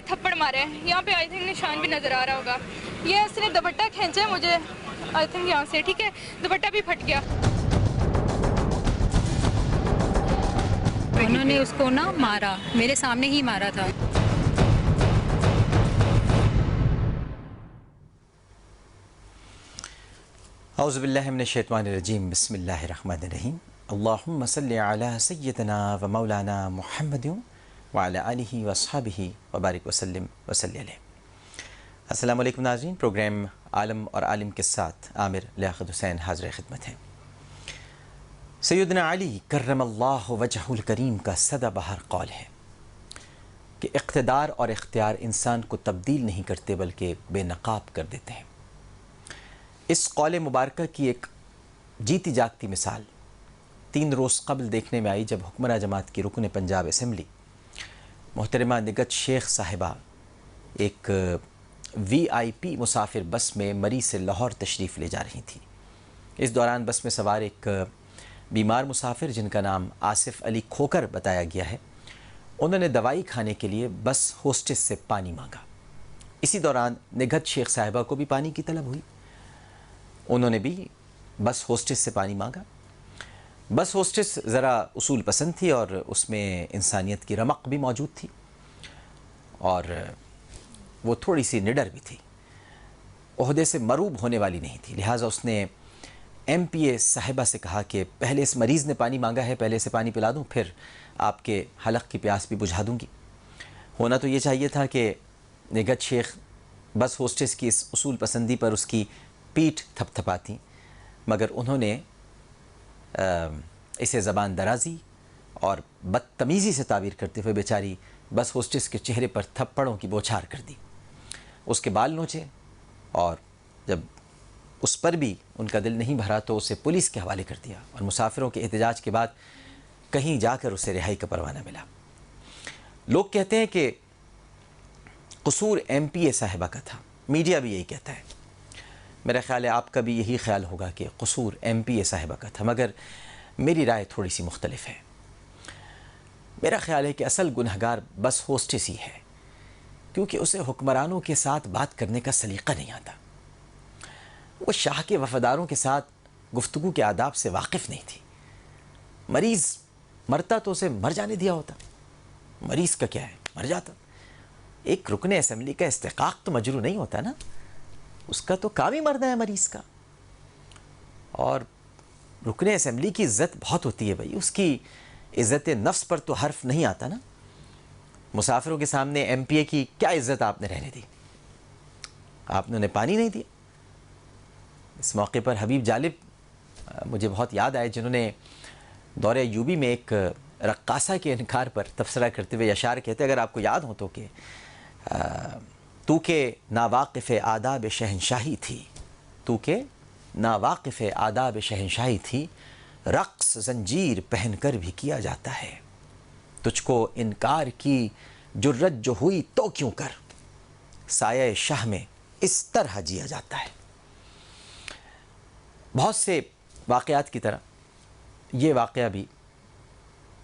تھپڑ مارا ہے. یہاں پہ آئی تھنک نشان بھی نظر آ رہا ہوگا. یہ اس نے دوپٹہ کھینچا ہے مجھے آئی تھنک یہاں سے, ٹھیک ہے, دوپٹہ بھی پھٹ گیا. انہوں نے اس کو نا مارا, میرے سامنے ہی مارا تھا. اعوذ باللہ من الشیطان الرجیم. بسم اللہ الرحمن الرحیم. اللہم صلی علی سیدنا و مولانا محمد وعلی آلہ واصحابہ وبارک وسلم وصلی علیہ. السلام علیکم ناظرین. پروگرام عالم اور عالم کے ساتھ عامر لیاقت حسین حاضر خدمت ہیں. سیدنا علی کرم اللہ وجہہ الکریم کا سدا بہار قول ہے کہ اقتدار اور اختیار انسان کو تبدیل نہیں کرتے بلکہ بے نقاب کر دیتے ہیں. اس قول مبارکہ کی ایک جیتی جاگتی مثال 3 روز قبل دیکھنے میں آئی جب حکمراں جماعت کی رکن پنجاب اسمبلی محترمہ نگہت شیخ صاحبہ ایک VIP مسافر بس میں مری سے لاہور تشریف لے جا رہی تھیں. اس دوران بس میں سوار ایک بیمار مسافر جن کا نام آصف علی کھوکر بتایا گیا ہے, انہوں نے دوائی کھانے کے لیے بس ہوسٹس سے پانی مانگا. اسی دوران نگہت شیخ صاحبہ کو بھی پانی کی طلب ہوئی. انہوں نے بھی بس ہوسٹس سے پانی مانگا. بس ہوسٹس ذرا اصول پسند تھی اور اس میں انسانیت کی رمق بھی موجود تھی اور وہ تھوڑی سی نڈر بھی تھی, عہدے سے مروب ہونے والی نہیں تھی. لہٰذا اس نے MPA صاحبہ سے کہا کہ پہلے اس مریض نے پانی مانگا ہے, پہلے اسے پانی پلا دوں, پھر آپ کے حلق کی پیاس بھی بجھا دوں گی. ہونا تو یہ چاہیے تھا کہ نگہت شیخ بس ہوسٹس کی اس اصول پسندی پر اس کی پیٹھ تھپ تھپاتی, مگر انہوں نے اسے زبان درازی اور بدتمیزی سے تعبیر کرتے ہوئے بیچاری بس ہوسٹس کے چہرے پر تھپڑوں کی بوچھار کر دی. اس کے بال نوچے اور جب اس پر بھی ان کا دل نہیں بھرا تو اسے پولیس کے حوالے کر دیا اور مسافروں کے احتجاج کے بعد کہیں جا کر اسے رہائی کا پروانہ ملا. لوگ کہتے ہیں کہ قصور MPA صاحبہ کا تھا, میڈیا بھی یہی کہتا ہے. میرا خیال ہے آپ کا بھی یہی خیال ہوگا کہ قصور MPA صاحبہ کا تھا, مگر میری رائے تھوڑی سی مختلف ہے. میرا خیال ہے کہ اصل گنہگار بس ہوسٹس ہی ہے, کیونکہ اسے حکمرانوں کے ساتھ بات کرنے کا سلیقہ نہیں آتا. وہ شاہ کے وفاداروں کے ساتھ گفتگو کے آداب سے واقف نہیں تھی. مریض مرتا تو اسے مر جانے دیا ہوتا, مریض کا کیا ہے, مر جاتا. ایک رکن اسمبلی کا استحقاق تو مجروح نہیں ہوتا نا, اس کا تو کام ہی مرنا ہے مریض کا. اور رکن اسمبلی کی عزت بہت ہوتی ہے بھائی, اس کی عزت نفس پر تو حرف نہیں آتا نا. مسافروں کے سامنے MPA کی کیا عزت آپ نے رہنے دی, آپ نے انہیں پانی نہیں دیا. اس موقع پر حبیب جالب مجھے بہت یاد آئے, جنہوں نے دورہ یوبی میں ایک رقاصہ کے انکار پر تبصرہ کرتے ہوئے اشعار کہتے, اگر آپ کو یاد ہو تو, کہ تو کہ ناواقف آداب شہنشاہی تھی, تو کہ ناواقف آداب شہنشاہی تھی, رقص زنجیر پہن کر بھی کیا جاتا ہے, تجھ کو انکار کی جرت جو ہوئی تو کیوں کر, سایہ شاہ میں اس طرح جیا جاتا ہے. بہت سے واقعات کی طرح یہ واقعہ بھی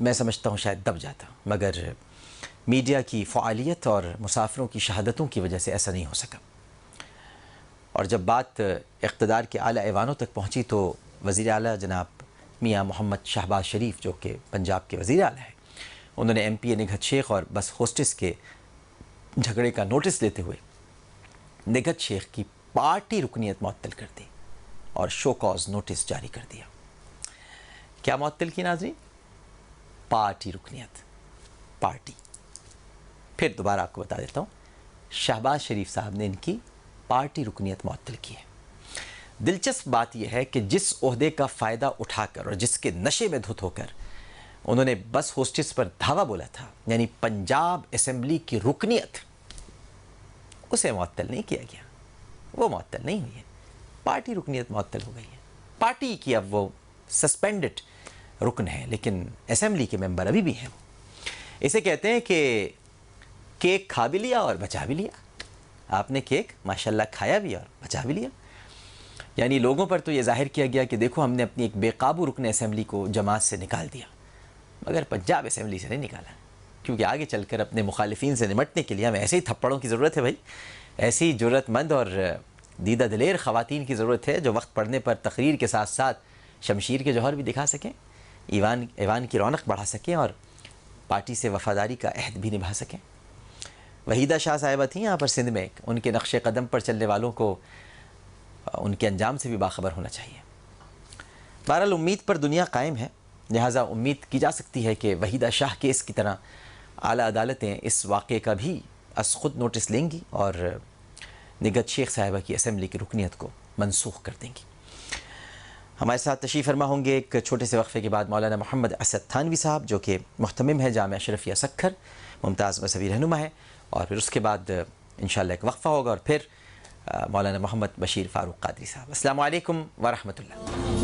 میں سمجھتا ہوں شاید دب جاتا, مگر میڈیا کی فعالیت اور مسافروں کی شہادتوں کی وجہ سے ایسا نہیں ہو سکا. اور جب بات اقتدار کے اعلیٰ ایوانوں تک پہنچی تو وزیر اعلیٰ جناب میاں محمد شہباز شریف, جو کہ پنجاب کے وزیر اعلیٰ ہیں, انہوں نے MPA نگہت شیخ اور بس ہوسٹس کے جھگڑے کا نوٹس لیتے ہوئے نگہت شیخ کی پارٹی رکنیت معطل کر دی اور شو کاز نوٹس جاری کر دیا. کیا معطل کی ناظرین؟ پارٹی رکنیت. پارٹی. پھر دوبارہ آپ کو بتا دیتا ہوں, شہباز شریف صاحب نے ان کی پارٹی رکنیت معطل کی ہے. دلچسپ بات یہ ہے کہ جس عہدے کا فائدہ اٹھا کر اور جس کے نشے میں دھت ہو کر انہوں نے بس ہوسٹس پر دھاوا بولا تھا, یعنی پنجاب اسمبلی کی رکنیت, اسے معطل نہیں کیا گیا, وہ معطل نہیں ہوئی ہے. پارٹی رکنیت معطل ہو گئی ہے. پارٹی کی اب وہ سسپینڈڈ رکن ہے, لیکن اسمبلی کے ممبر ابھی بھی ہیں. اسے کہتے ہیں کہ کیک کھا بھی لیا اور بچا بھی لیا. آپ نے کیک ماشاءاللہ کھایا بھی اور بچا بھی لیا. یعنی لوگوں پر تو یہ ظاہر کیا گیا کہ دیکھو ہم نے اپنی ایک بے قابو رکن اسمبلی کو جماعت سے نکال دیا, مگر پنجاب اسمبلی سے نہیں نکالا. کیونکہ آگے چل کر اپنے مخالفین سے نمٹنے کے لیے ہمیں ایسے ہی تھپڑوں کی ضرورت ہے بھائی، ایسی جرأت مند اور دیدہ دلیر خواتین کی ضرورت ہے جو وقت پڑنے پر تقریر کے ساتھ ساتھ شمشیر کے جوہر بھی دکھا سکیں، ایوان کی رونق بڑھا سکیں اور پارٹی سے وفاداری کا عہد بھی نبھا سکیں۔ وحیدہ شاہ صاحبہ تھیں یہاں پر سندھ میں، ان کے نقش قدم پر چلنے والوں کو ان کے انجام سے بھی باخبر ہونا چاہیے۔ بہرحال امید پر دنیا قائم ہے، لہٰذا امید کی جا سکتی ہے کہ وحیدہ شاہ کیس کی طرح اعلیٰ عدالتیں اس واقعے کا بھی از خود نوٹس لیں گی اور نگہت شیخ صاحبہ کی اسمبلی کی رکنیت کو منسوخ کر دیں گی۔ ہمارے ساتھ تشریف فرما ہوں گے ایک چھوٹے سے وقفے کے بعد مولانا محمد اسد تھانوی صاحب، جو کہ محتمم ہے جامعہ اشرفیہ سکھر، ممتاز مذہبی رہنما ہے، اور پھر اس کے بعد انشاءاللہ ایک وقفہ ہوگا اور پھر مولانا محمد بشیر فاروق قادری صاحب۔ السلام علیکم ورحمۃ اللہ۔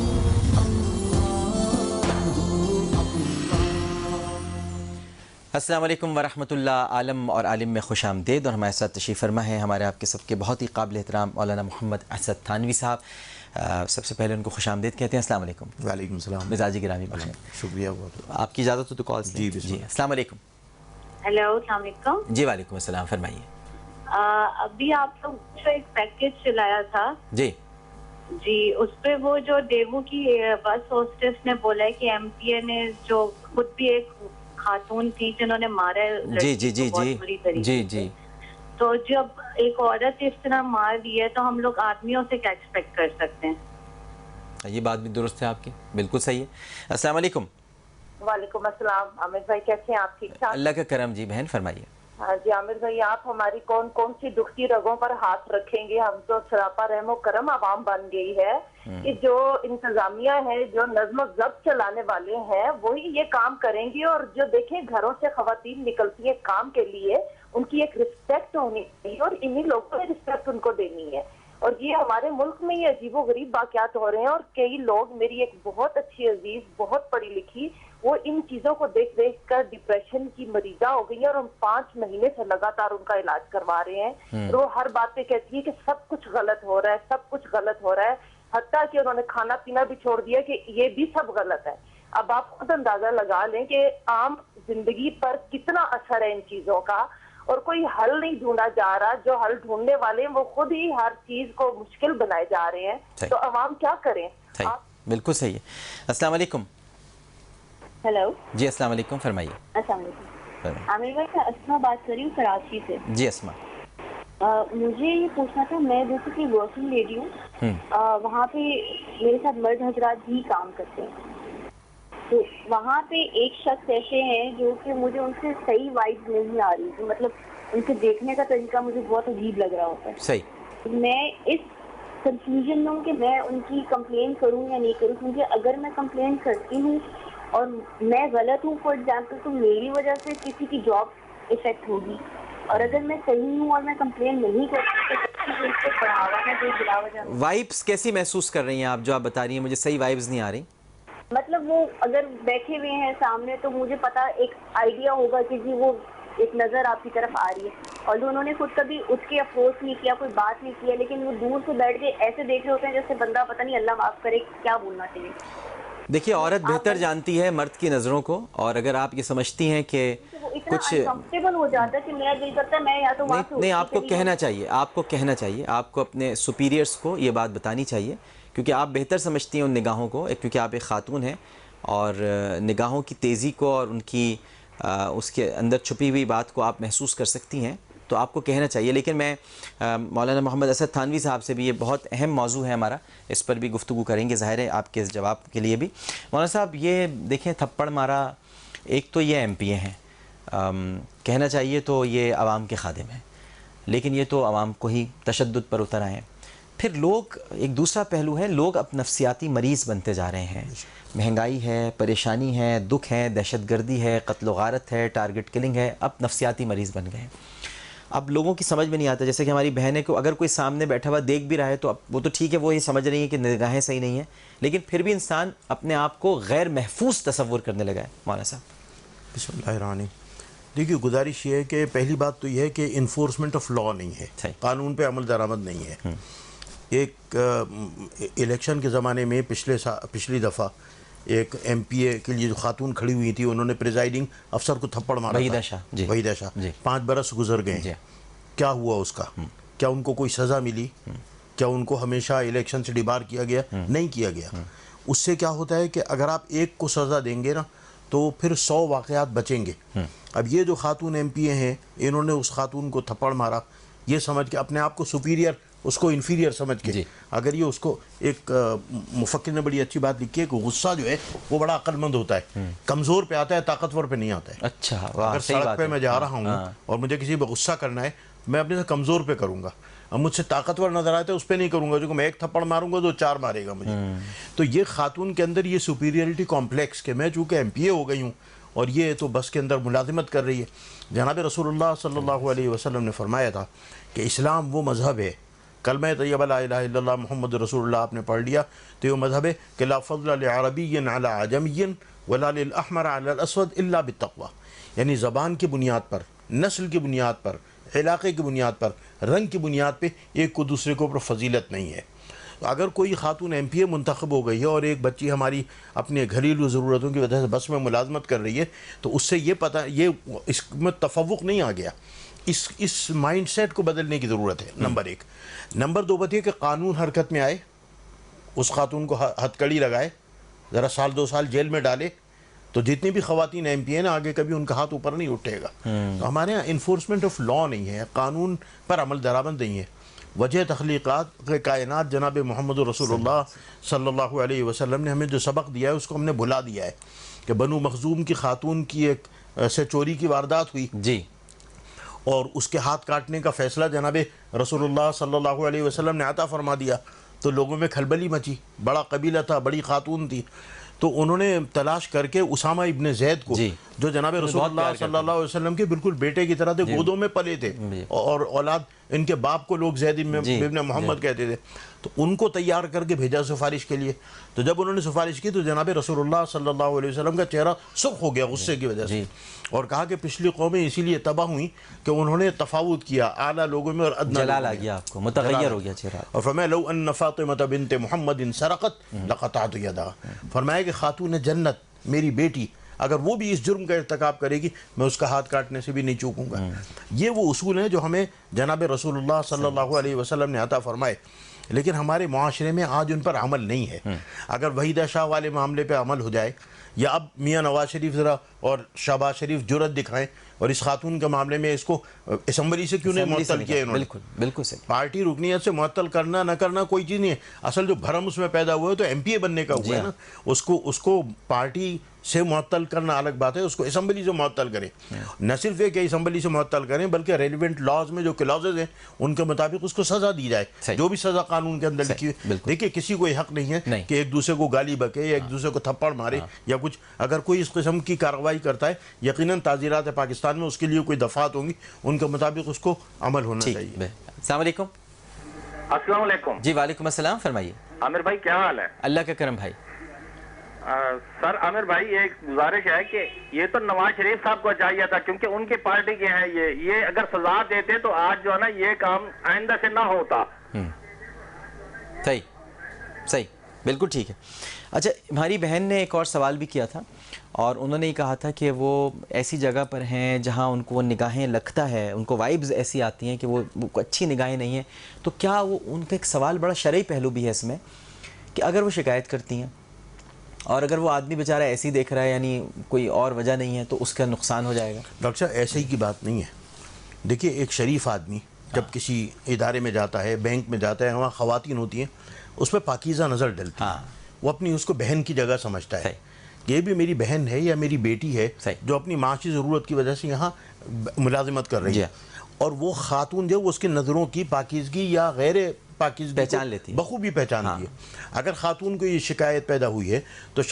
السلام علیکم ورحمۃ اللہ۔ عالم اور عالم میں خوش آمدید، اور ہمارے ساتھ تشریف فرما ہے ہمارے آپ کے سب کے بہت ہی قابل احترام مولانا محمد اسد تھانوی صاحب۔ سب سے پہلے ان کو خوش آمدید کہتے ہیں۔ السلام علیکم۔ وعلیکم السلام۔ مزاجی گرامی بخیر۔ شکریہ بہت۔ آپ کی اجازت ہو تو کال جی جی السلام علیکم۔ ہیلو، السلام علیکم۔ جی وعلیکم السلام، فرمائیے۔ ابھی آپ لوگ جو ایک پیکیج چلایا تھا جی جی، اس پہ وہ جو ڈیمو کی بس ہوسٹس نے بولا ہے کہ ایم پی اے نے، جو خود بھی ایک خاتون تھی جنہوں نے مارا ہے جی جی جی جی جی جی، تو جب ایک عورت اس طرح مار دی ہے تو ہم لوگ آدمیوں سے کیا ایکسپیکٹ کر سکتے ہیں؟ یہ بات بھی درست ہے آپ کی، بالکل صحیح ہے۔ السلام علیکم۔ وعلیکم السلام۔ عامر بھائی کیسے ہیں آپ؟ ٹھیک ٹھاک؟ اللہ کا کرم جی، بہن فرمائیے۔ ہاں جی عامر بھائی، آپ ہماری کون کون سی دکھتی رگوں پر ہاتھ رکھیں گے؟ ہم تو سراپا رحم و کرم عوام بن گئی ہے کہ جو انتظامیہ ہے، جو نظم و ضبط چلانے والے ہیں، وہی یہ کام کریں گے، اور جو دیکھیں گھروں سے خواتین نکلتی ہیں کام کے لیے، ان کی ایک رسپیکٹ ہونی چاہیے، اور انہی لوگوں نے رسپیکٹ ان کو دینی ہے۔ اور یہ ہمارے ملک میں یہ عجیب و غریب واقعات ہو رہے ہیں، اور کئی لوگ، میری ایک بہت اچھی عزیز، بہت پڑھی لکھی، وہ ان چیزوں کو دیکھ دیکھ کر ڈپریشن کی مریضہ ہو گئی ہے، اور ہم 5 مہینے سے لگاتار ان کا علاج کروا رہے ہیں، اور وہ ہر بات پہ کہتی ہے کہ سب کچھ غلط ہو رہا ہے، سب کچھ غلط ہو رہا ہے، حتیٰ کہ انہوں نے کھانا پینا بھی چھوڑ دیا کہ یہ بھی سب غلط ہے۔ اب آپ خود اندازہ لگا لیں کہ عام زندگی پر کتنا اثر ہے ان چیزوں کا، اور کوئی حل نہیں ڈھونڈا جا رہا۔ جو حل ڈھونڈنے والے ہیں وہ خود ہی ہر چیز کو مشکل بنائے جا رہے ہیں، تو عوام کیا کریں؟ بالکل صحیح ہے۔ السلام علیکم۔ ہیلو جی السلام علیکم، فرمائیے۔ السلام علیکم۔ عامر بھائی میں اسما بات کر رہی ہوں کراچی سے۔ جی اسما، مجھے یہ پوچھنا تھا، میں بیسکلی ورکنگ لیڈی ہوں، وہاں پہ میرے ساتھ مرد حضرات بھی کام کرتے ہیں، تو وہاں پہ ایک شخص ایسے ہیں جو کہ مجھے ان سے صحیح وائب نہیں آ رہی، مطلب ان سے دیکھنے کا طریقہ مجھے بہت عجیب لگ رہا ہوتا ہے۔ صحیح۔ میں اس کنفیوژن میں ہوں کہ میں ان کی کمپلین کروں یا نہیں کروں، کیونکہ اگر میں کمپلین کرتی ہوں اور میں غلط ہوں فار ایگزامپل، تو میری وجہ سے کسی کی جاب افیکٹ ہوگی، اور اگر میں صحیح ہوں اور میں کمپلین نہیں کرتی تو اس کو بڑھاوا میں دے بلا وجہ۔ وائبس کیسی محسوس کر رہی ہیں آپ جو آپ بتا رہی ہیں؟ مجھے صحیح وائبس نہیں آ رہی۔ مطلب وہ اگر بیٹھے ہوئے ہیں سامنے تو مجھے پتا ایک آئیڈیا ہوگا کہ جی وہ ایک نظر آپ کی طرف آ رہی ہے، اور جو انہوں نے خود کبھی اٹھ کے اپروچ نہیں کیا، کوئی بات نہیں کیا، لیکن وہ دور سے بیٹھ کے ایسے دیکھ رہے ہوتے ہیں جیسے بندہ پتہ نہیں اللہ معاف کرے کیا بولنا چاہیے۔ دیکھیے عورت بہتر جانتی ہے مرد کی نظروں کو، اور اگر آپ یہ سمجھتی ہیں کہ کچھ کمفرٹیبل ہو جاتا ہے کہ میرا دل کرتا ہے میں یا تو وہاں سے نہیں، آپ کو کہنا چاہیے، آپ کو کہنا چاہیے، آپ کو اپنے سپیریئرس کو یہ بات بتانی چاہیے، کیونکہ آپ بہتر سمجھتی ہیں ان نگاہوں کو، کیونکہ آپ ایک خاتون ہیں، اور نگاہوں کی تیزی کو اور ان کی اس کے اندر چھپی ہوئی بات کو آپ محسوس کر سکتی ہیں، تو آپ کو کہنا چاہیے۔ لیکن میں مولانا محمد اسد تھانوی صاحب سے بھی، یہ بہت اہم موضوع ہے ہمارا، اس پر بھی گفتگو کریں گے ظاہر ہے آپ کے اس جواب کے لیے بھی۔ مولانا صاحب یہ دیکھیں، تھپڑ مارا، ایک تو یہ ایم پی اے ہیں، کہنا چاہیے تو یہ عوام کے خادم ہیں، لیکن یہ تو عوام کو ہی تشدد پر اتر آئے ہیں۔ پھر لوگ، ایک دوسرا پہلو ہے، لوگ اب نفسیاتی مریض بنتے جا رہے ہیں، مہنگائی ہے، پریشانی ہے، دکھ ہے، دہشت گردی ہے، قتل و غارت ہے، ٹارگٹ کلنگ ہے، اب نفسیاتی مریض بن گئے ہیں۔ اب لوگوں کی سمجھ میں نہیں آتا، جیسے کہ ہماری بہنیں کو اگر کوئی سامنے بیٹھا ہوا دیکھ بھی رہا ہے تو اب وہ تو ٹھیک ہے، وہ یہ سمجھ رہی ہیں کہ نگاہیں صحیح نہیں ہیں، لیکن پھر بھی انسان اپنے آپ کو غیر محفوظ تصور کرنے لگا ہے۔ مولانا صاحب بسم اللہ الرحمن الرحیم۔ دیکھیے گزارش یہ ہے کہ پہلی بات تو یہ ہے کہ انفورسمنٹ آف لا نہیں ہے، قانون پہ عمل درآمد نہیں ہے۔ ایک الیکشن کے زمانے میں پچھلی دفعہ ایک ایم پی اے کے لیے جو خاتون کھڑی ہوئی تھی, انہوں نے پریزائڈنگ افسر کو تھپڑ مارا, وحیدہ شاہ, وحیدہ شاہ, 5 برس گزر گئے, کیا ہوا اس کا؟ کیا ان کو کوئی سزا ملی؟ کیا ان کو ہمیشہ الیکشن سے ڈیبار کیا گیا؟ نہیں کیا گیا. اس سے کیا ہوتا ہے کہ اگر آپ ایک کو سزا دیں گے نا تو پھر 100 واقعات بچیں گے. اب یہ جو خاتون ایم پی اے ہیں, انہوں نے اس خاتون کو تھپڑ مارا یہ سمجھ کے, اپنے آپ کو سپیریئر اس کو انفیریئر سمجھ کے. اگر یہ اس کو, ایک مفکر نے بڑی اچھی بات لکھی ہے کہ غصہ جو ہے وہ بڑا عقل مند ہوتا ہے, کمزور پہ آتا ہے, طاقتور پہ نہیں آتا ہے. اچھا, اگر سڑک پہ میں جا رہا ہوں اور مجھے کسی پہ غصہ کرنا ہے, میں اپنے سے کمزور پہ کروں گا. اب مجھ سے طاقتور نظر آتا ہے اس پہ نہیں کروں گا, جو کہ میں ایک تھپڑ ماروں گا تو 4 مارے گا مجھے. تو یہ خاتون کے اندر یہ سپیریئرٹی کمپلیکس کہ میں چونکہ ایم پی اے ہو گئی ہوں اور یہ تو بس کے اندر ملازمت کر رہی ہے. جناب رسول اللہ صلی اللہ علیہ وسلم نے فرمایا تھا کہ اسلام وہ مذہب ہے, کلمہ طیبہ لا الہ الا اللہ محمد رسول اللہ آپ نے پڑھ لیا تو یہ مذہب ہے کہ لا فضل لعربی علی عجمی ولا للاحمر علی الاسود الا بالتقوی. یعنی زبان کی بنیاد پر, نسل کی بنیاد پر, علاقے کی بنیاد پر, رنگ کی بنیاد پہ ایک کو دوسرے کے اوپر فضیلت نہیں ہے. اگر کوئی خاتون ایم پی اے منتخب ہو گئی ہے اور ایک بچی ہماری اپنے گھریلو ضرورتوں کی وجہ سے بس میں ملازمت کر رہی ہے تو اس سے یہ پتہ, یہ اس میں تفوق نہیں آ گیا. اس مائنڈ سیٹ کو بدلنے کی ضرورت ہے, نمبر 1. نمبر 2 بات یہ کہ قانون حرکت میں آئے, اس خاتون کو ہتھ کڑی لگائے, ذرا 1-2 سال جیل میں ڈالے, تو جتنی بھی خواتین ایم پی ہیں نا آگے کبھی ان کا ہاتھ اوپر نہیں اٹھے گا. تو ہمارے یہاں انفورسمنٹ آف لا نہیں ہے, قانون پر عمل درآمد نہیں ہے. وجہ تخلیقات کائنات جناب محمد رسول اللہ صلی اللہ علیہ وسلم نے ہمیں جو سبق دیا ہے اس کو ہم نے بھلا دیا ہے. کہ بنو مخزوم کی خاتون کی ایک سے چوری کی واردات ہوئی جی, اور اس کے ہاتھ کاٹنے کا فیصلہ جناب رسول اللہ صلی اللہ علیہ وسلم نے عطا فرما دیا تو لوگوں میں کھلبلی مچی. بڑا قبیلہ تھا, بڑی خاتون تھی, تو انہوں نے تلاش کر کے اسامہ ابن زید کو, جو جناب رسول اللہ صلی اللہ علیہ وسلم کے بالکل بیٹے کی طرح تھے, گودوں میں پلے تھے, اور اولاد ان کے باپ کو لوگ زید ابن محمد کہتے تھے, تو ان کو تیار کر کے بھیجا سفارش کے لیے. تو جب انہوں نے سفارش کی تو جناب رسول اللہ صلی اللہ علیہ وسلم کا چہرہ سرخ ہو گیا غصے کی وجہ سے, اور کہا کہ پچھلی قومیں اسی لیے تباہ ہوئیں کہ انہوں نے تفاوت کیا اعلیٰ لوگوں میں اور ادنا جلال آ گیا, آپ کو متغیر ہو گیا چہرہ. اور فرمایا لو ان فاطمہ بنت محمد سرقت لقطعت یدها, فرمایا کہ خاتون جنت میری بیٹی اگر وہ بھی اس جرم کا ارتکاب کرے گی میں اس کا ہاتھ کاٹنے سے بھی نہیں چوکوں گا. یہ وہ اصول ہیں جو ہمیں جناب رسول اللہ صلی اللہ علیہ وسلم نے عطا فرمائے, لیکن ہمارے معاشرے میں آج ان پر عمل نہیں ہے. اگر وحیدہ شاہ والے معاملے پہ عمل ہو جائے, یا اب میاں نواز شریف ذرا اور شہباز شریف جرأت دکھائیں اور اس خاتون کے معاملے میں اس کو اسمبلی سے کیوں نہیں معطل کیا انہوں نے. بالکل صحیح. پارٹی رکنیت سے معطل کرنا نہ کرنا کوئی چیز نہیں ہے, اصل جو بھرم اس میں پیدا ہوا ہے تو ایم پی اے بننے کا ہوا ہے نا, اس کو پارٹی سے معطل کرنا الگ بات ہے, اس کو اسمبلی سے معطل کریں. نہ صرف یہ کہ اسمبلی سے معطل کریں بلکہ ریلیونٹ لاز میں جو کلازز ہیں ان کے مطابق اس کو سزا دی جائے, جو بھی سزا قانون کے اندر لکھی ہوئی. دیکھیے کسی کو حق نہیں ہے کہ ایک دوسرے کو گالی بکے یا ایک دوسرے کو تھپڑ مارے یا کچھ. اگر کوئی اس قسم کی کارروائی کرتا ہے یقیناً تعزیرات پاکستان میں اس کے لیے کوئی دفعات ہوں گی, ان کے مطابق اس کو عمل ہونا چاہیے. السلام علیکم. السلام علیکم. جی وعلیکم السلام, فرمائیے. عامر بھائی کیا حال ہے؟ اللہ کا کرم بھائی. سر عامر بھائی ایک گزارش ہے کہ یہ تو نواز شریف صاحب کو چاہیے تھا کیونکہ ان کی پارٹی کے ہیں, یہ اگر سزا دیتے تو آج جو ہے نا یہ کام آئندہ سے نہ ہوتا. صحیح, بالکل ٹھیک ہے. اچھا, ہماری بہن نے ایک اور سوال بھی کیا تھا اور انہوں نے یہ کہا تھا کہ وہ ایسی جگہ پر ہیں جہاں ان کو وہ نگاہیں لگتا ہے, ان کو وائبز ایسی آتی ہیں کہ وہ اچھی نگاہیں نہیں ہیں, تو کیا وہ ان کا ایک سوال بڑا شرعی پہلو بھی ہے اس میں کہ اگر وہ شکایت کرتی ہیں اور اگر وہ آدمی بیچارہ ایسی دیکھ رہا ہے یعنی کوئی اور وجہ نہیں ہے تو اس کا نقصان ہو جائے گا؟ ڈاکٹر صاحب ایسے ہی کی بات نہیں ہے. دیکھیے ایک شریف آدمی جب کسی ادارے میں جاتا ہے, بینک میں جاتا ہے, وہاں خواتین ہوتی ہیں, اس پہ پاکیزہ نظر ڈلتی ہے, وہ اپنی اس کو بہن کی جگہ سمجھتا ہے. یہ بھی میری بہن ہے یا میری بیٹی ہے جو اپنی معاشی ضرورت کی وجہ سے یہاں ملازمت کر رہی ہے, اور وہ خاتون جو اس کی نظروں کی پاکیزگی یا غیر پاکیزگی پہچان لیتی ہے, بخوبی پہچانتی ہے. اگر خاتون کو یہ شکایت پیدا ہوئی ہے تو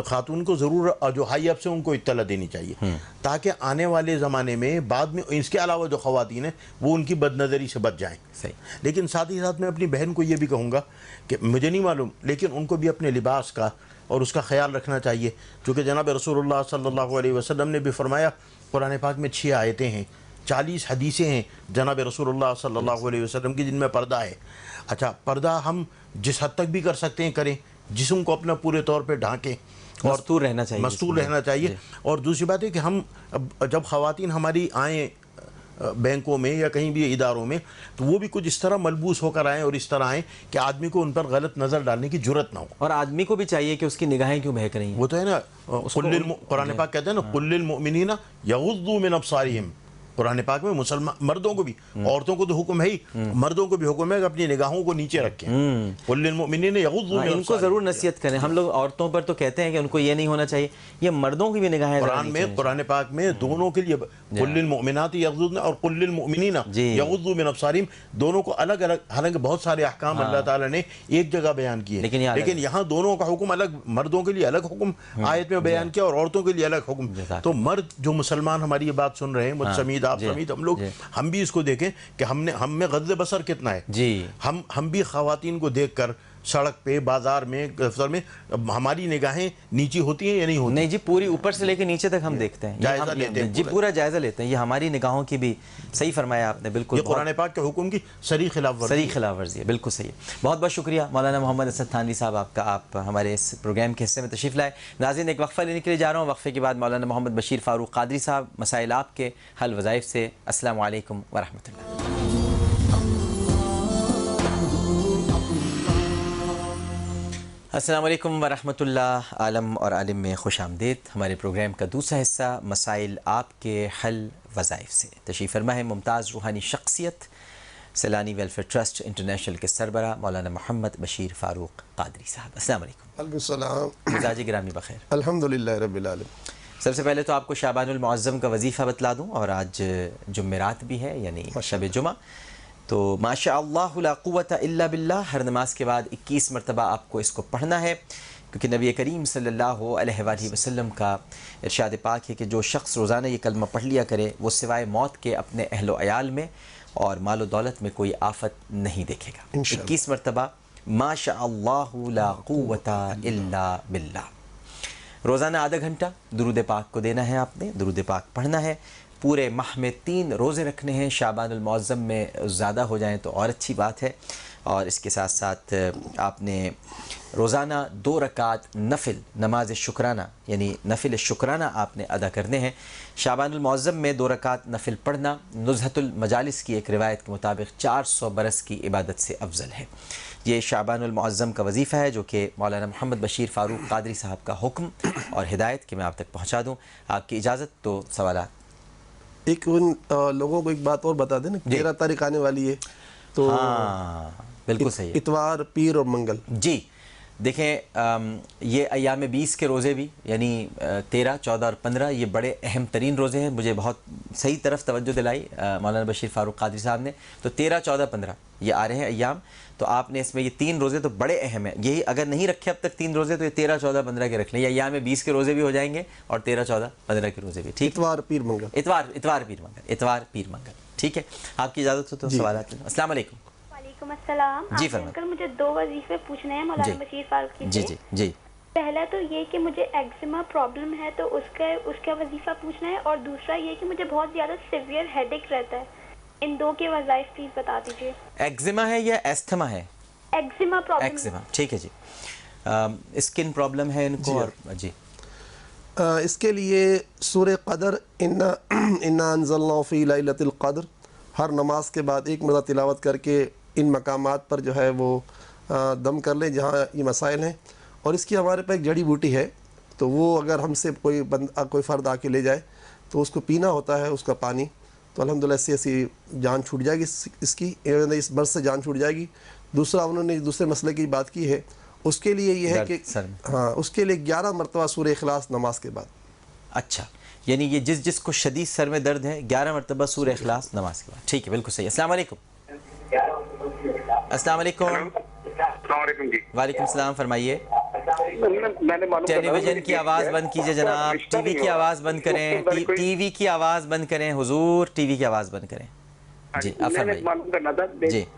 خاتون کو ضرور جو ہائی اپ سے ان کو اطلاع دینی چاہیے تاکہ آنے والے زمانے میں بعد میں اس کے علاوہ جو خواتین ہیں وہ ان کی بد نظری سے بچ جائیں. لیکن ساتھ ہی ساتھ میں اپنی بہن کو یہ بھی کہوں گا کہ مجھے نہیں معلوم لیکن ان کو بھی اپنے لباس کا اور اس کا خیال رکھنا چاہیے, چونکہ جناب رسول اللہ صلی اللہ علیہ وسلم نے بھی فرمایا, قرآن پاک میں 6 آیتیں ہیں, 40 حدیثیں ہیں جناب رسول اللہ صلی اللہ علیہ وسلم کی جن میں پردہ ہے. اچھا, پردہ ہم جس حد تک بھی کر سکتے ہیں کریں, جسم کو اپنا پورے طور پہ ڈھانکیں, مستور رہنا چاہیے، مستور رہنا چاہیے. اور دوسری بات ہے کہ ہم جب خواتین ہماری آئیں بینکوں میں یا کہیں بھی اداروں میں تو وہ بھی کچھ اس طرح ملبوس ہو کر آئیں اور اس طرح آئیں کہ آدمی کو ان پر غلط نظر ڈالنے کی جرت نہ ہو. اور آدمی کو بھی چاہیے کہ اس کی نگاہیں کیوں بہک رہی ہیں. وہ تو ہے نا قرآن پاک کہتے ہیں نا قل للمؤمنین یغضوا من ابصارہم. قرآن پاک میں مسلمان مردوں کو بھی، عورتوں کو تو حکم ہے ہی، مردوں کو بھی حکم ہے کہ اپنی نگاہوں کو نیچے رکھیں. قل للمؤمنین یغضوا من ان کو ضرور نصیحت کریں. ہم لوگ عورتوں پر تو کہتے ہیں کہ ان کو یہ نہیں ہونا چاہیے، یہ مردوں کی بھی نگاہیں قرآن پاک میں دونوں کے لیے قل للمؤمنات یغضضن اور قل للمؤمنین یغضوا من ابصارہم دونوں کو الگ الگ، حالانکہ بہت سارے احکام اللہ تعالیٰ نے ایک جگہ بیان کیے، لیکن یہاں دونوں کا حکم الگ، مردوں کے لیے الگ حکم آیت میں بیان کیا اور عورتوں کے لیے الگ حکم. تو مرد جو مسلمان ہماری یہ بات سن رہے ہیں، مجھ سمیت آپ سمیت ہم لوگ، ہم بھی اس کو دیکھیں کہ ہم میں غض بصر کتنا ہے. ہم بھی خواتین کو دیکھ کر سڑک پہ، بازار میں، دفتر میں ہماری نگاہیں نیچی ہوتی ہیں یا نہیں ہوتی؟ نہیں جی، پوری اوپر سے لے کے نیچے تک ہم دیکھتے ہیں، جائزہ لیتے ہیں جی، پورا جائزہ لیتے ہیں. یہ ہماری نگاہوں کی بھی صحیح فرمایا آپ نے، بالکل یہ قرآن پاک کے حکم کی صریح خلاف ورزی ہے. بالکل صحیح. بہت بہت شکریہ مولانا محمد اسد تھانوی صاحب آپ ہمارے اس پروگرام کے حصے میں تشریف لائے. ناظرین ایک وقفہ لینے کے لیے جا رہا ہوں. وقفے کے بعد مولانا محمد بشیر فاروق قادری صاحب مسائل آپ کے حل وظائف سے. السلام علیکم ورحمۃ اللہ. السلام علیکم ورحمۃ اللہ. عالم اور عالم میں خوش آمدید. ہمارے پروگرام کا دوسرا حصہ مسائل آپ کے حل وظائف سے. تشریف فرما ہے ممتاز روحانی شخصیت سیلانی ویلفیئر ٹرسٹ انٹرنیشنل کے سربراہ مولانا محمد بشیر فاروق قادری صاحب. السلام علیکم. وعلیکم السلام. مزاج گرامی بخیر؟ الحمدللہ رب العالمین. سب سے پہلے تو آپ کو شعبان المعظم کا وظیفہ بتلا دوں، اور آج جمعرات بھی ہے یعنی شب جمعہ، تو ماشاء اللہ لا قوت الا باللہ ہر نماز کے بعد 21 مرتبہ آپ کو اس کو پڑھنا ہے، کیونکہ نبی کریم صلی اللہ علیہ وآلہ وسلم کا ارشاد پاک ہے کہ جو شخص روزانہ یہ کلمہ پڑھ لیا کرے وہ سوائے موت کے اپنے اہل و عیال میں اور مال و دولت میں کوئی آفت نہیں دیکھے گا. 21 مرتبہ ماشاء اللہ لا قوت الا باللہ. روزانہ آدھا گھنٹہ درود پاک کو دینا ہے، آپ نے درود پاک پڑھنا ہے. پورے ماہ میں 3 روزے رکھنے ہیں. شعبان المعظم میں زیادہ ہو جائیں تو اور اچھی بات ہے. اور اس کے ساتھ ساتھ آپ نے روزانہ 2 رکعت نفل نماز شکرانہ یعنی نفل شکرانہ آپ نے ادا کرنے ہیں. شعبان المعظم میں 2 رکعت نفل پڑھنا نزہۃ المجالس کی ایک روایت کے مطابق 400 برس کی عبادت سے افضل ہے. یہ شعبان المعظم کا وظیفہ ہے جو کہ مولانا محمد بشیر فاروق قادری صاحب کا حکم اور ہدایت کہ میں آپ تک پہنچا دوں. آپ کی اجازت تو سوالات. ایک ان لوگوں کو ایک بات اور بتا دیں نا، 13 تاریخ آنے والی ہے تو بالکل صحیح، اتوار، پیر اور منگل. جی دیکھیں، یہ ایام 20 کے روزے بھی یعنی 13، 14 اور 15 یہ بڑے اہم ترین روزے ہیں. مجھے بہت صحیح طرف توجہ دلائی مولانا بشیر فاروق قادری صاحب نے. تو 13، 14، 15 یہ آ رہے ہیں ایام، تو آپ نے اس میں یہ 3 روزے تو بڑے اہم ہیں. یہی اگر نہیں رکھے اب تک 3 روزے تو یہ 13، 14، 15 کے رکھ لیں. یہ ایام 20 کے روزے بھی ہو جائیں گے اور 13، 14، 15 کے روزے بھی. ٹھیک، اتوار، پیر، منگل. اتوار پیر منگل. ٹھیک ہے، آپ کی اجازت ہو تو سوالات. السلام علیکم. وعلیکم السلام. جی انکل مجھے 2 وظیفے پوچھنے ہیں مولانا بشیر فاروق کی. جی جی جی. پہلا تو یہ کہ مجھے ایگزیما پرابلم ہے تو اس کا وظیفہ پوچھنا ہے، اور دوسرا یہ کہ مجھے بہت زیادہ سیویئر ہیڈ ایک رہتا ہے. ان 2 کے وظائف پلیز بتا دیجیے. ایگزیما ہے یا ایستھما ہے؟ Eczema problem. ایگزیما، ٹھیک ہے جی. اسکن پرابلم ہے ان کو. اور جی اس کے لیے سورہ قدر انا انزلنا فی لیلۃ القدر ہر نماز کے بعد 1 مرتبہ تلاوت کر کے ان مقامات پر جو ہے وہ دم کر لیں جہاں یہ مسائل ہیں. اور اس کی ہمارے پاس ایک جڑی بوٹی ہے، تو وہ اگر ہم سے کوئی فرد آ کے لے جائے تو اس کو پینا ہوتا ہے اس کا پانی، تو الحمدللہ اس سے ایسی جان چھوٹ جائے گی اس کی، اس مرض سے جان چھوٹ جائے گی. دوسرا انہوں نے دوسرے مسئلے کی بات کی ہے، اس کے لیے یہ ہے کہ ہاں اس کے لیے 11 مرتبہ سورہ اخلاص نماز کے بعد. اچھا، یعنی یہ جس کو شدید سر میں درد ہے 11 مرتبہ سورہ اخلاص نماز کے بعد. ٹھیک ہے، بالکل صحیح. السلام علیکم. السلام علیکم. السلام علیکم جی. وعلیکم السلام، فرمائیے. ٹیلی ویژن کی آواز بند کیجئے جناب. ٹی وی کی آواز بند کریں. ٹی وی کی آواز بند کریں حضور. ٹی وی کی آواز بند کریں. جی آپ فرمائیے. معلوم کرنا تھا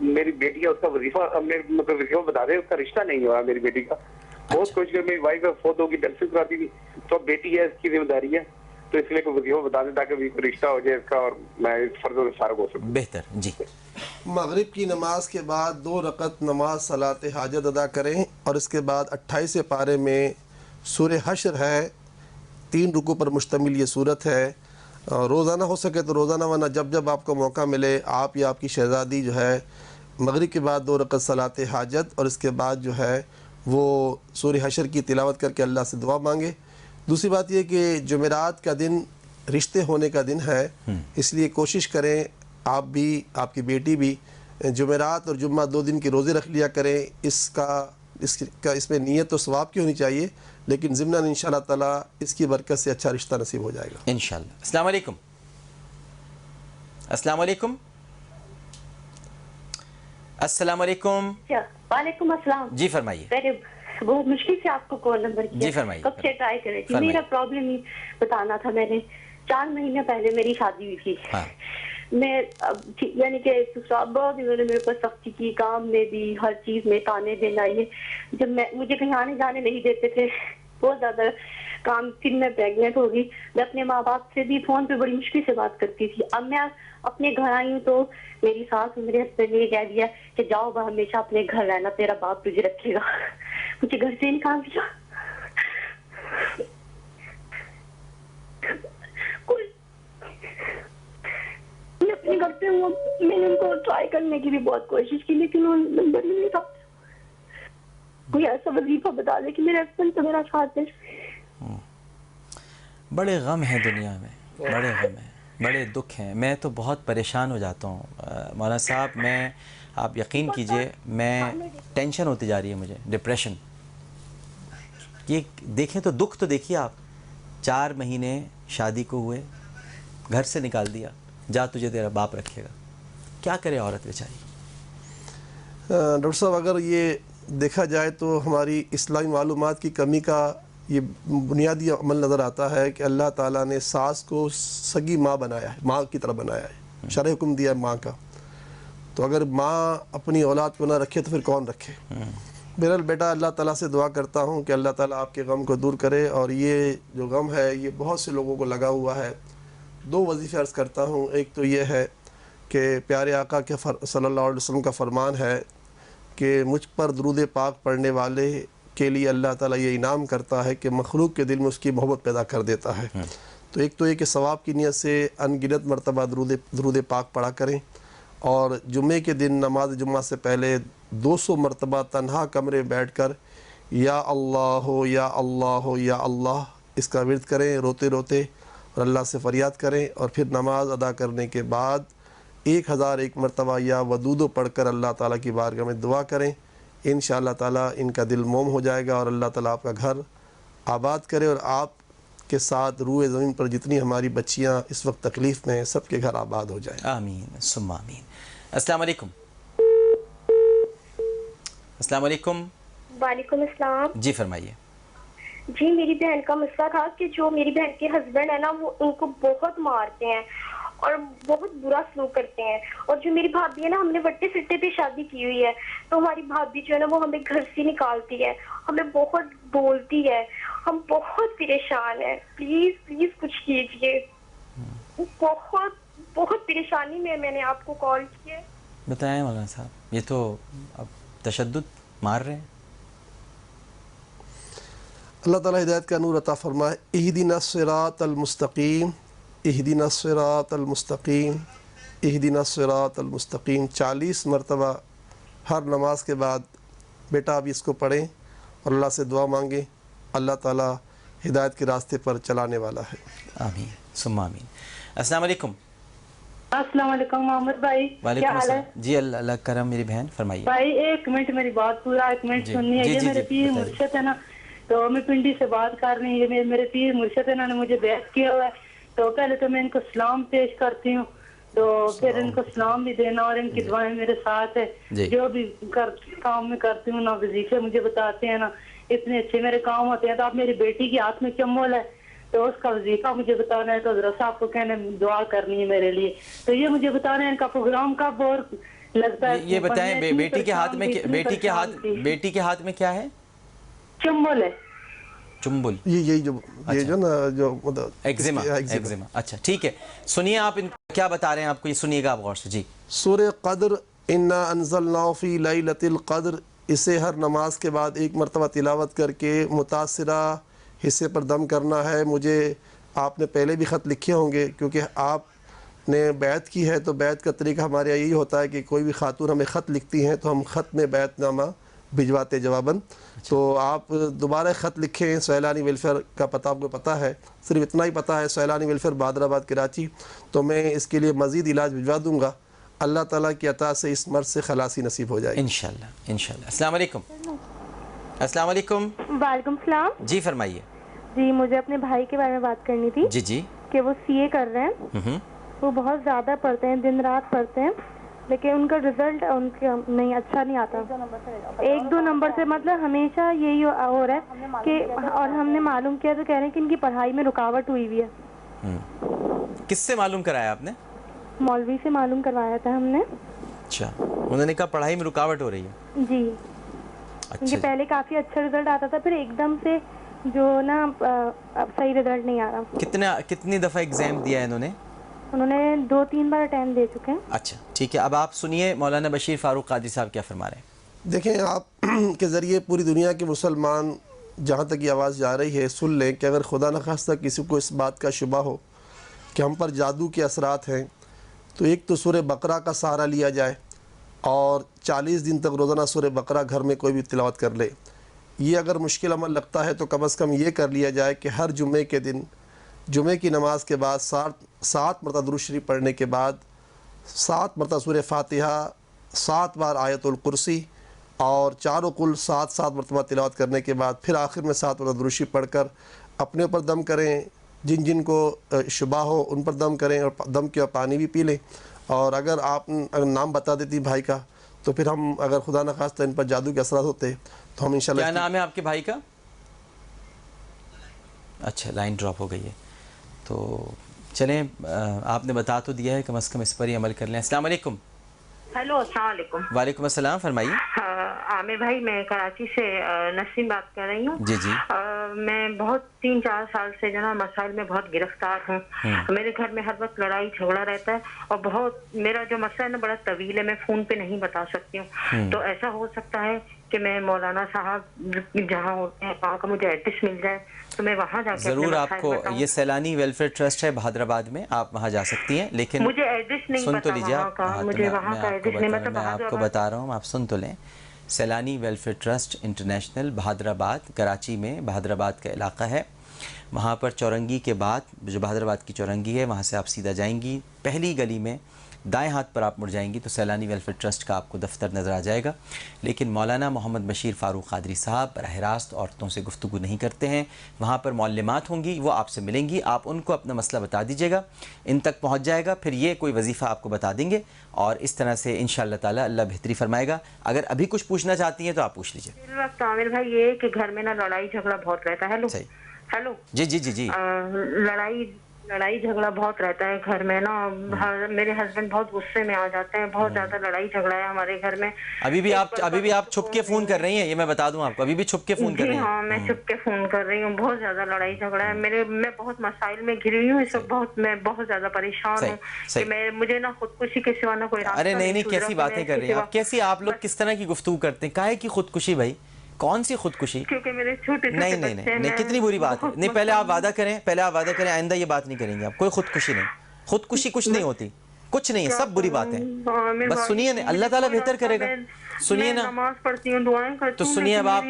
میری بیٹی ہے، اس کا وظیفہ بتا دیں. اس کا رشتہ نہیں ہوا میری بیٹی کا. بہت کوشش کر، میری وائف فوت ہوگی، ڈیلسس کراتی تھی، تو بیٹی ہے، اس کی ذمہ داری ہے، تو اس لیے کوئی وظیفہ بتا دیں تاکہ رشتہ ہو جائے اس کا اور میں اس فرضوں سے فارغ ہو سکوں. بہتر. جی مغرب کی نماز کے بعد 2 رکعت نماز صلاۃ حاجت ادا کریں، اور اس کے بعد 28 پارے میں سورہ حشر ہے، 3 رکوع پر مشتمل یہ صورت ہے. روزانہ ہو سکے تو روزانہ، ورنہ جب جب آپ کو موقع ملے آپ یا آپ کی شہزادی جو ہے مغرب کے بعد 2 رکعت صلاۃ حاجت اور اس کے بعد جو ہے وہ سورہ حشر کی تلاوت کر کے اللہ سے دعا مانگے. دوسری بات یہ کہ جمعرات کا دن رشتے ہونے کا دن ہے، اس لیے کوشش کریں آپ بھی، آپ کی بیٹی بھی جمعرات اور جمعہ 2 دن کے روزے رکھ لیا کریں. اس میں نیت و ثواب کی ہونی چاہیے، لیکن ضمناً انشاءاللہ تعالیٰ اس کی برکت سے اچھا رشتہ نصیب ہو جائے گا انشاءاللہ. السلام علیکم. السلام علیکم. السلام علیکم. وعلیکم السلام. جی فرمائیے. بہت مشکل سے آپ کو کال نمبر کیا. جی فرمائیے. کب سے ٹرائی کر رہی تھی. میرا پرابلم ہی بتانا تھا. میں نے 4 مہینے پہلے میری شادی ہوئی تھی. میں یعنی کہ بہت انہوں نے میرے پر سختی کی، کام میں بھی، ہر چیز میں تانے دینا. یہ جب مجھے کہیں آنے جانے نہیں دیتے تھے، بہت زیادہ کام. پھر میں پریگنٹ ہو گئی. میں اپنے ماں باپ سے بھی فون پہ بڑی مشکل سے بات کرتی تھی. اب میں اپنے گھر آئی ہوں تو میری ساس میرے ہسبینڈ نے یہ کہہ دیا کہ جاؤ با ہمیشہ اپنے گھر رہنا، تیرا باپ تجھے رکھے گا. مجھے گھر سے نکال دیا. میں اپنے گھر پہ ہوں. میں نے ان کو ٹرائی کرنے کی بھی بہت کوشش کی، لیکن وہ نمبر نہیں تھا. کوئی ایسا وظیفہ بتا دے کہ میرے ہسبینڈ تو میرا ساتھ دے. بڑے غم ہیں دنیا میں، بڑے غم ہیں، بڑے دکھ ہیں. میں تو بہت پریشان ہو جاتا ہوں مولانا صاحب. میں آپ یقین کیجئے میں ٹینشن ہوتی جا رہی ہے مجھے، ڈپریشن. یہ دیکھیں تو دکھ تو دیکھیے آپ. 4 مہینے شادی کو ہوئے، گھر سے نکال دیا، جا تجھے تیرا باپ رکھے گا. کیا کرے عورت بیچاری. ڈاکٹر صاحب اگر یہ دیکھا جائے تو ہماری اسلامی معلومات کی کمی کا یہ بنیادی عمل نظر آتا ہے کہ اللہ تعالیٰ نے ساس کو سگی ماں بنایا ہے، ماں کی طرح بنایا ہے، شرع حکم دیا ہے ماں کا. تو اگر ماں اپنی اولاد کو نہ رکھے تو پھر کون رکھے. میرا بیٹا اللہ تعالیٰ سے دعا کرتا ہوں کہ اللہ تعالیٰ آپ کے غم کو دور کرے. اور یہ جو غم ہے یہ بہت سے لوگوں کو لگا ہوا ہے. 2 وظیفے عرض کرتا ہوں. ایک تو یہ ہے کہ پیارے آقا کے صلی اللہ علیہ وسلم کا فرمان ہے کہ مجھ پر درود پاک پڑھنے والے کے لیے اللہ تعالیٰ یہ انعام کرتا ہے کہ مخلوق کے دل میں اس کی محبت پیدا کر دیتا ہے. تو ایک تو یہ کہ ثواب کی نیت سے ان گنت مرتبہ درود پاک پڑھا کریں. اور جمعے کے دن نماز جمعہ سے پہلے 200 مرتبہ تنہا کمرے بیٹھ کر یا اللہ یا اللہ یا اللہ اس کا ورد کریں روتے روتے، اور اللہ سے فریاد کریں. اور پھر نماز ادا کرنے کے بعد 1001 مرتبہ یا ودودو پڑھ کر اللہ تعالیٰ کی بارگاہ میں دعا کریں. انشاءاللہ تعالیٰ ان کا دل موم ہو جائے گا اور اللہ تعالیٰ آپ کا گھر آباد کرے. اور آپ کے ساتھ روئے زمین پر جتنی ہماری بچیاں اس وقت تکلیف میں ہیں سب کے گھر آباد ہو جائیں. آمین ثم آمین. السلام علیکم. السلام علیکم. وعلیکم السلام. جی فرمائیے. جی میری بہن کا مسئلہ تھا کہ جو میری بہن کے ہسبینڈ ہے نا وہ ان کو بہت مارتے ہیں اور بہت برا سلوک کرتے ہیں. اور جو میری بھابھی ہے نا، ہم نے وٹے سٹے پہ شادی کی ہوئی ہے، تو ہماری بھابھی جو ہے نا وہ ہمیں گھر سے نکالتی ہے، ہمیں بہت بولتی ہے، ہم بہت پریشان ہیں. پلیز پلیز کچھ کیجیے. بہت بہت پریشانی میں نے آپ کو کال کیا. بتائیں مولانا صاحب، یہ تو اب تشدد مار رہے ہیں. اللہ تعالیٰ ہدایت کا نور عطا فرمائے. اہدنا الصراط المستقیم، اہدنا الصراط المستقیم، اہدنا الصراط المستقیم 40 مرتبہ ہر نماز کے بعد بیٹا اب اس کو پڑھیں اور اللہ سے دعا مانگیں. اللہ تعالیٰ ہدایت کے راستے پر چلانے والا ہے. آمین ثم آمین. السلام علیکم. السلام علیکم محمد بھائی. وعلیکم السلام. جی اللہ کرم میری بہن فرمائیے. بھائی 1 منٹ میری بات پورا 1 منٹ سننی ہے. یہ میرے پیر مرشد ہے نا، تو میں پنڈی سے بات کر رہی ہوں. یہ میرے پیر مرشد ہے نا، نے مجھے بیعت کیا ہوا ہے. تو پہلے تو میں ان کو سلام پیش کرتی ہوں، تو پھر ان کو سلام بھی دینا اور ان کی دعائیں میرے ساتھ ہے. جو بھی کام میں کرتی ہوں نا، وظیفے مجھے بتاتے ہیں نا، اتنے اچھے میرے کام ہوتے ہیں. تو آپ میری بیٹی کی ہاتھ میں چمول ہے تو اس کا وظیفہ مجھے بتانا ہے. تو حضرت صاحب کو کہنا دعا کرنی ہے میرے لیے. تو یہ مجھے بتانا ہے ان کا پروگرام کب اور لگتا ہے. یہ بتائیں بیٹی کے ہاتھ میں بیٹی کے ہاتھ میں کیا ہے؟ چمبل ہے. چمبل یہ جو نا جو ایگزیما. اچھا ٹھیک ہے، سنیے آپ ان کیا بتا رہے ہیں آپ کو، یہ سنیے گا آپ غور سے. جی سورہ قدر انا انزلناہ فی لیلۃ القدر، اسے ہر نماز کے بعد 1 مرتبہ تلاوت کر کے متاثرہ حصے پر دم کرنا ہے. مجھے آپ نے پہلے بھی خط لکھے ہوں گے، کیونکہ آپ نے بیعت کی ہے تو بیعت کا طریقہ ہمارے یہی ہوتا ہے کہ کوئی بھی خاتون ہمیں خط لکھتی ہیں تو ہم خط میں بیعت نامہ بھجواتے جواباً. تو آپ دوبارہ خط لکھیں. سہیلانی ویلفیئر کا پتہ آپ کو پتہ ہے، صرف اتنا ہی پتہ ہے، سہیلانی ویلفیئر بہادر آباد کراچی. تو میں اس کے لیے مزید علاج بھجوا دوں گا. اللہ تعالیٰ کی عطا سے اس مرض سے خلاصی نصیب ہو جائے گی انشاءاللہ انشاءاللہ. السلام علیکم. السلام علیکم. وعلیکم السلام. جی فرمائیے. جی مجھے اپنے بھائی کے بارے میں بات کرنی تھی. جی جی. کہ وہ CA کر رہے ہیں. وہ بہت زیادہ پڑھتے ہیں، دن رات پڑھتے ہیں، لیکن ان کا رزلٹ ان کا نہیں اچھا نہیں آتا. 1-2 نمبر سے مطلب ہمیشہ یہی ہو رہا ہے کہ، اور ہم نے معلوم کیا تو کہہ رہے ہیں کہ ان کی پڑھائی میں رکاوٹ ہوئی ہوئی ہے. کس سے معلوم کرایا آپ نے؟ مولوی سے معلوم کروایا تھا ہم نے. اچھا، انہوں نے کہا پڑھائی میں رکاوٹ ہو رہی ہے. جی. ان کے پہلے کافی اچھا رزلٹ آتا تھا، پھر ایک دم سے جو نا صحیح رزلٹ نہیں آ رہا. کتنی دفعہ ایگزام دیا ہے انہوں نے 2-3 بار اٹیمپٹ دے چکے ہیں. اچھا ٹھیک ہے. اب آپ سنیے مولانا بشیر فاروق قادری صاحب کیا فرما رہے ہیں. دیکھیں، آپ کے ذریعے پوری دنیا کے مسلمان جہاں تک یہ آواز جا رہی ہے سن لیں کہ اگر خدا نخواستہ کسی کو اس بات کا شبہ ہو کہ ہم پر جادو کے اثرات ہیں، تو ایک تو سورہ بقرہ کا سہارا لیا جائے اور 40 دن تک روزانہ سورہ بقرہ گھر میں کوئی بھی تلاوت کر لے. یہ اگر مشکل عمل لگتا ہے تو کم از کم یہ کر لیا جائے کہ ہر جمعے کے دن جمعے کی نماز کے بعد 7 مرتبہ درود شریف پڑھنے کے بعد 7 مرتبہ سورہ فاتحہ، 7 بار آیت الکرسی اور چاروں قل 7 مرتبہ تلاوت کرنے کے بعد پھر آخر میں 7 مرتبہ درود شریف پڑھ کر اپنے اوپر دم کریں. جن کو شبہ ہو ان پر دم کریں اور دم کے پانی بھی پی لیں. اور اگر آپ نام بتا دیتی بھائی کا تو پھر ہم اگر خدا نخواستہ ان پر جادو کے اثرات ہوتے تو ہم انشاءاللہ. کیا نام ہے آپ کے بھائی کا؟ اچھا، لائن ڈراپ ہو گئی ہے. تو چلیں، آپ نے بتا تو دیا ہے، کم از کم اس پر ہی عمل کر لیں. السلام علیکم. ہیلو، السلام علیکم. وعلیکم السلام، فرمائیے. عامر بھائی، میں کراچی سے نسیم بات کر رہی ہوں. جی جی. میں بہت 3-4 سال سے جو نا مسائل میں بہت گرفتار ہوں. میرے گھر میں ہر وقت لڑائی جھگڑا رہتا ہے اور بہت میرا جو مسئلہ ہے نا بڑا طویل ہے، میں فون پہ نہیں بتا سکتی ہوں. تو ایسا ہو سکتا ہے کہ میں مولانا صاحب جہاں ہوتے ہیں وہاں کا مجھے ایڈریس مل جائے تو میں وہاں جا کے ضرور آپ کو. یہ سیلانی ویلفیئر ٹرسٹ ہے بہادر آباد میں، آپ وہاں جا سکتی ہیں. لیکن مجھے ایڈریس نہیں سن تو پتا لیجیے، وہاں کا، مجھے وہاں کا ایڈریس نہیں پتا. میں آپ کو بتا رہا ہوں، آپ سن تو لیں. سیلانی ویلفیئر ٹرسٹ انٹرنیشنل بہادر آباد کراچی میں، بہادر آباد کا علاقہ ہے. وہاں پر چورنگی کے بعد جو بہادر آباد کی چورنگی ہے وہاں سے آپ سیدھا جائیں گی، پہلی گلی میں دائیں ہاتھ پر آپ مڑ جائیں گی تو سیلانی ویلفیئر ٹرسٹ کا آپ کو دفتر نظر آ جائے گا. لیکن مولانا محمد بشیر فاروق قادری صاحب براہ راست عورتوں سے گفتگو نہیں کرتے ہیں. وہاں پر معلمات ہوں گی، وہ آپ سے ملیں گی، آپ ان کو اپنا مسئلہ بتا دیجیے گا، ان تک پہنچ جائے گا، پھر یہ کوئی وظیفہ آپ کو بتا دیں گے اور اس طرح سے انشاءاللہ تعالی اللہ بہتری فرمائے گا. اگر ابھی کچھ پوچھنا چاہتی ہیں تو آپ پوچھ لیجیے. میرے وقت عامر بھائی یہ ہے کہ گھر میں نا لڑائی جھگڑا بہت رہتا ہے. ہیلو. جی جی جی جی. لڑائی جھگڑا بہت رہتا ہے گھر میں نا. میرے ہسبینڈ بہت غصے میں آ جاتے ہیں، بہت زیادہ لڑائی جھگڑا ہے ہمارے گھر میں. ابھی بھی آپ چھپ کے فون کر رہی ہیں، یہ میں بتا دوں آپ کو، ابھی بھی چھپ کے فون کر رہی ہیں. ہاں، میں چھپ کے فون کر رہی ہوں. بہت زیادہ لڑائی جھگڑا ہے میں بہت مسائل میں گھری ہوئی ہوں. میں بہت زیادہ پریشان ہوں کہ مجھے نا خودکشی کے سوا نہ کوئی راستہ. ارے نہیں، کیسی باتیں کر رہی ہیں آپ؟ کیسی آپ لوگ کس طرح کی گفتگو کرتے ہیں؟ کاہے کی خودکشی بھائی؟ کون سی خودکشی؟ کیونکہ میرے چھوٹے نہیں، کتنی بری بات ہے. نہیں، پہلے آپ وعدہ کریں آئندہ یہ بات نہیں کریں گے آپ. کوئی خودکشی نہیں، خودکشی کچھ نہیں ہوتی، کچھ نہیں ہے، سب بری باتیں. بس سنیے نا، اللہ تعالیٰ بہتر کرے گا. سنیے نا، نماز پڑھتی ہوں، دعائیں کرتی تو ہوں. سنیے اب آپ،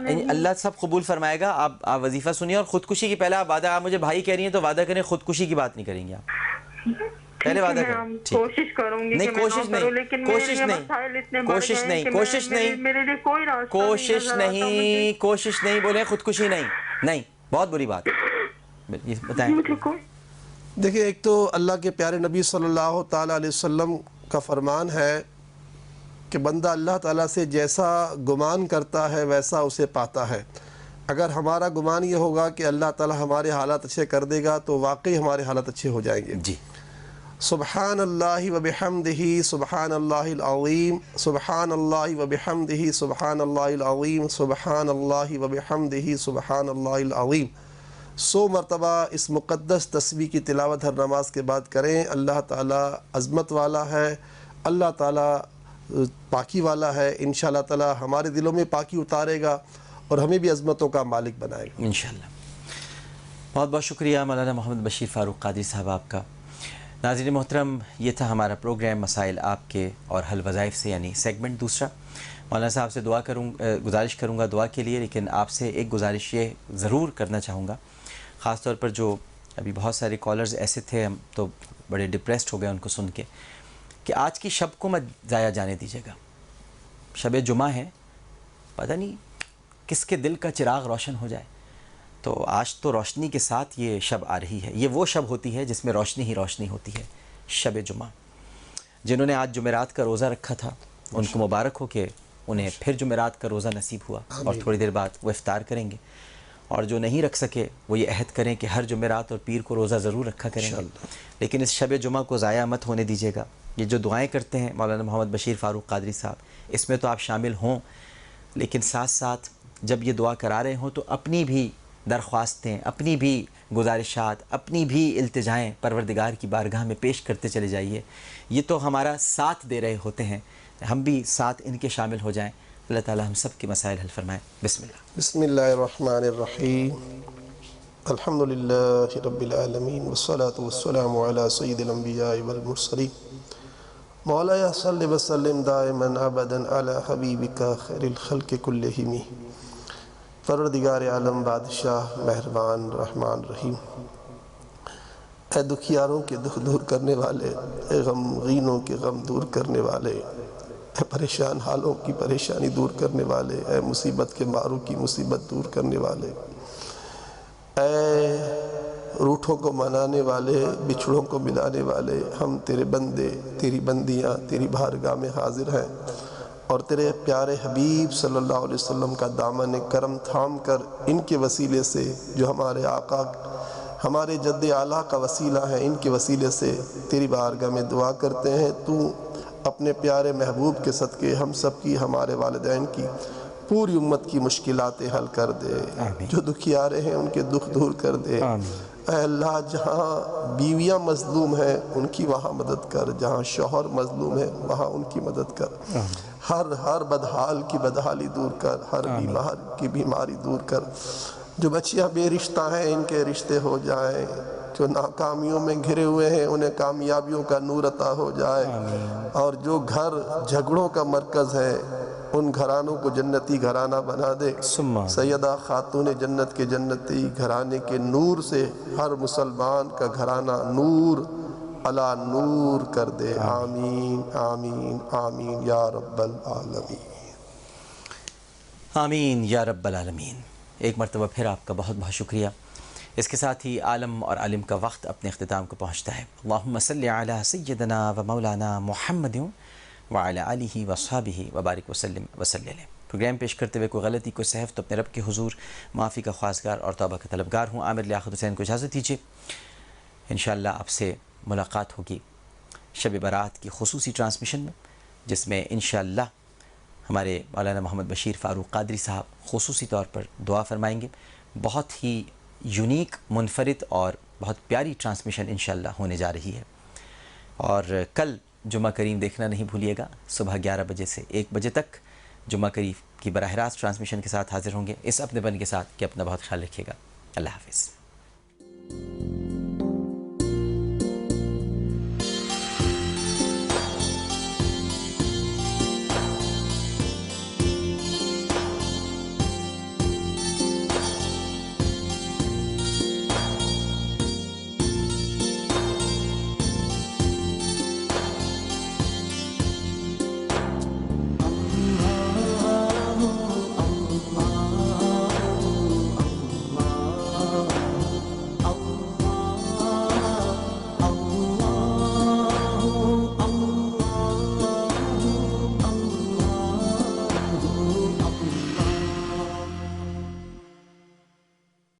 اللہ سب قبول فرمائے گا. آپ وظیفہ سنیے اور خودکشی کی پہلے آپ وعدہ، آپ مجھے بھائی کہہ رہی ہیں تو وعدہ کریں خودکشی کی بات نہیں کریں گے آپ. پہلے وعدہ کریں. کوشش کروں گی. نہیں، کوشش نہیں بولے خودکشی نہیں، بہت بری بات ہے. بتائیں. دیکھیں، ایک تو اللہ کے پیارے نبی صلی اللہ تعالیٰ علیہ وسلم کا فرمان ہے کہ بندہ اللہ تعالیٰ سے جیسا گمان کرتا ہے ویسا اسے پاتا ہے. اگر ہمارا گمان یہ ہوگا کہ اللہ تعالیٰ ہمارے حالات اچھے کر دے گا تو واقعی ہمارے حالات اچھے ہو جائیں گے. جی. سبحان اللہ و بحمدہ سبحان اللہ العظیم، سبحان اللہ و بحمدہ سبحان اللہ العظیم، سبحان اللہ و بحمدہ سبحان اللہ العظیم. 100 مرتبہ اس مقدس تسبیح کی تلاوت ہر نماز کے بعد کریں. اللہ تعالیٰ عظمت والا ہے، اللہ تعالیٰ پاکی والا ہے. انشاءاللہ تعالیٰ ہمارے دلوں میں پاکی اتارے گا اور ہمیں بھی عظمتوں کا مالک بنائے گا انشاءاللہ. بہت بہت شکریہ مولانا محمد بشیر فاروق قادری صاحب آپ کا. ناظرین محترم، یہ تھا ہمارا پروگرام مسائل آپ کے اور حل وظائف سے، یعنی سیگمنٹ دوسرا. مولانا صاحب سے گزارش کروں گا دعا کے لیے، لیکن آپ سے ایک گزارش یہ ضرور کرنا چاہوں گا، خاص طور پر جو ابھی بہت سارے کالرز ایسے تھے، ہم تو بڑے ڈپریسڈ ہو گئے ان کو سن کے، کہ آج کی شب کو مت ضائع جانے دیجیے گا. شب جمعہ ہے، پتہ نہیں کس کے دل کا چراغ روشن ہو جائے. تو آج تو روشنی کے ساتھ یہ شب آ رہی ہے. یہ وہ شب ہوتی ہے جس میں روشنی ہی روشنی ہوتی ہے، شب جمعہ. جنہوں نے آج جمعرات کا روزہ رکھا تھا ان کو مبارک ہو کہ انہیں پھر جمعرات کا روزہ نصیب ہوا، اور تھوڑی دیر بعد وہ افطار کریں گے. اور جو نہیں رکھ سکے وہ یہ عہد کریں کہ ہر جمعرات اور پیر کو روزہ ضرور رکھا کریں گے. لیکن اس شب جمعہ کو ضائع مت ہونے دیجیے گا. یہ جو دعائیں کرتے ہیں مولانا محمد بشیر فاروق قادری صاحب، اس میں تو آپ شامل ہوں، لیکن ساتھ ساتھ جب یہ دعا کرا رہے ہوں تو اپنی بھی درخواستیں، اپنی بھی گزارشات، اپنی بھی التجائیں پروردگار کی بارگاہ میں پیش کرتے چلے جائیے. یہ تو ہمارا ساتھ دے رہے ہوتے ہیں، ہم بھی ساتھ ان کے شامل ہو جائیں. اللہ تعالی ہم سب کے مسائل حل فرمائیں. بسم اللہ. بسم اللہ الرحمن الرحیم. الحمد للہ رب العالمین والصلاة والسلام علی سید الانبیاء والمرسلین. مولایا صلی وسلم دائما ابدا علی حبیبک خیر الخلق کلہم. پروردگار عالم بادشاہ مہربان رحمان رحیم، اے دکھیاروں کے دکھ دور کرنے والے، اے غمگینوں کے غم دور کرنے والے، اے پریشان حالوں کی پریشانی دور کرنے والے، اے مصیبت کے ماروں کی مصیبت دور کرنے والے، اے روٹھوں کو منانے والے، بچھڑوں کو ملانے والے، ہم تیرے بندے، تیری بندیاں تیری بارگاہ میں حاضر ہیں، اور تیرے پیارے حبیب صلی اللہ علیہ وسلم کا دامن کرم تھام کر ان کے وسیلے سے، جو ہمارے آقا ہمارے جد اعلیٰ کا وسیلہ ہے، ان کے وسیلے سے تیری بارگاہ میں دعا کرتے ہیں. تو اپنے پیارے محبوب کے صدقے ہم سب کی، ہمارے والدین کی، پوری امت کی مشکلات حل کر دے. جو دکھیارے ہیں ان کے دکھ دور کر دے. اے اللہ، جہاں بیویاں مظلوم ہیں ان کی وہاں مدد کر، جہاں شوہر مظلوم ہیں وہاں ان کی مدد کر. ہر بدحال کی بدحالی دور کر، ہر بیمار کی بیماری دور کر. جو بچیاں بے رشتہ ہیں ان کے رشتے ہو جائیں، جو ناکامیوں میں گھرے ہوئے ہیں انہیں کامیابیوں کا نور عطا ہو جائے، اور جو گھر جھگڑوں کا مرکز ہے ان گھرانوں کو جنتی گھرانہ بنا دے. سیدہ خاتون جنت کے جنتی گھرانے کے نور سے ہر مسلمان کا گھرانہ نور علا نور کر دے. آمین آمین آمین یا رب العالمین. آمین یا رب العالمین. ایک مرتبہ پھر آپ کا بہت بہت شکریہ. اس کے ساتھ ہی عالم اور عالم کا وقت اپنے اختتام کو پہنچتا ہے. اللہم صلی علی سیدنا و مولانا محمد وعلی آلہ وصحبہ وبارک وسلم وسلم. پروگرام پیش کرتے ہوئے کوئی غلطی کوئی سہو تو اپنے رب کے حضور معافی کا خواستگار اور توبہ کا طلبگار ہوں. عامر لیاقت حسین کو اجازت دیجیے. انشاءاللہ آپ سے ملاقات ہوگی شب برات کی خصوصی ٹرانسمیشن میں، جس میں انشاءاللہ ہمارے مولانا محمد بشیر فاروق قادری صاحب خصوصی طور پر دعا فرمائیں گے. بہت ہی یونیک، منفرد اور بہت پیاری ٹرانسمیشن انشاءاللہ ہونے جا رہی ہے. اور کل جمعہ کریم دیکھنا نہیں بھولیے گا. صبح 11 بجے سے 1 بجے تک جمعہ کریم کی براہ راست ٹرانسمیشن کے ساتھ حاضر ہوں گے، اس اپنے بن کے ساتھ کہ اپنا بہت خیال رکھیے گا. اللہ حافظ.